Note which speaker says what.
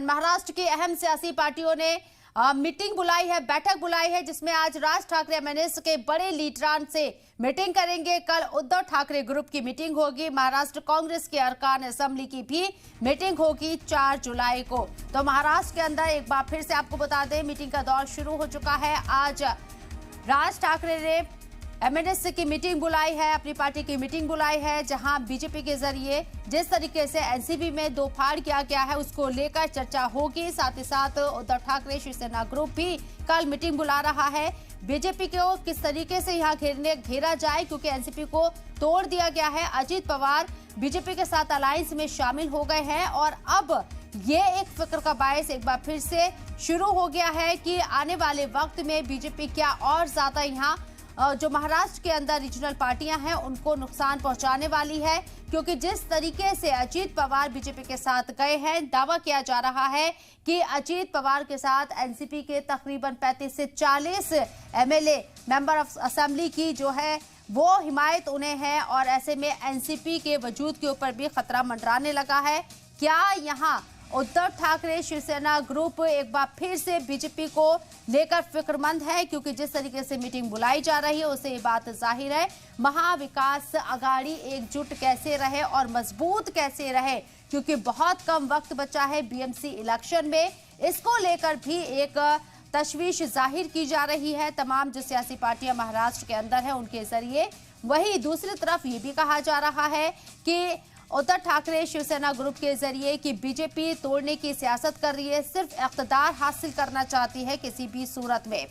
Speaker 1: महाराष्ट्र की अहम सियासी पार्टियों ने मीटिंग बुलाई है, बैठक बुलाई है, जिसमें आज राज ठाकरे एमएनएस के बड़े लीडरान से मीटिंग करेंगे। कल उद्धव ठाकरे ग्रुप की मीटिंग होगी। महाराष्ट्र कांग्रेस के अरकान असेंबली की भी मीटिंग होगी 4 जुलाई को। तो महाराष्ट्र के अंदर एक बार फिर से आपको बता दें, मीटिंग का दौर शुरू हो चुका है। आज राज ठाकरे ने एमएनएस की मीटिंग बुलाई है, अपनी पार्टी की मीटिंग बुलाई है, जहां बीजेपी के जरिए जिस तरीके से एनसीपी में दो फाड़ किया गया है उसको लेकर चर्चा होगी। साथ ही साथ उद्धव ठाकरे शिवसेना ग्रुप भी कल मीटिंग बुला रहा है। बीजेपी को किस तरीके से यहां घेरा जाए, क्योंकि एनसीपी को तोड़ दिया गया है। अजीत पवार बीजेपी के साथ अलायंस में शामिल हो गए हैं और अब ये एक फिक्र का बायस एक बार फिर से शुरू हो गया है कि आने वाले वक्त में बीजेपी क्या और ज्यादा यहाँ जो महाराष्ट्र के अंदर रीजनल पार्टियां हैं उनको नुकसान पहुंचाने वाली है, क्योंकि जिस तरीके से अजीत पवार बीजेपी के साथ गए हैं, दावा किया जा रहा है कि अजीत पवार के साथ एनसीपी के तकरीबन 35 से 40 एमएलए मेंबर ऑफ असेंबली की जो है वो हिमायत उन्हें है और ऐसे में एनसीपी के वजूद के ऊपर भी खतरा मंडराने लगा है। क्या यहाँ उद्धव ठाकरे शिवसेना ग्रुप एक बार फिर से बीजेपी को लेकर फिक्रमंद है, क्योंकि जिस तरीके से मीटिंग बुलाई जा रही है उससे ये बात जाहिर है महाविकास आघाड़ी एकजुट कैसे रहे और मजबूत कैसे रहे, क्योंकि बहुत कम वक्त बचा है बीएमसी इलेक्शन में। इसको लेकर भी एक तशवीश जाहिर की जा रही है तमाम जो सियासी पार्टियां महाराष्ट्र के अंदर है उनके जरिए। वहीं दूसरी तरफ ये भी कहा जा रहा है कि उद्धव ठाकरे शिवसेना ग्रुप के जरिए कि बीजेपी तोड़ने की सियासत कर रही है, सिर्फ इख्तिदार हासिल करना चाहती है किसी भी सूरत में।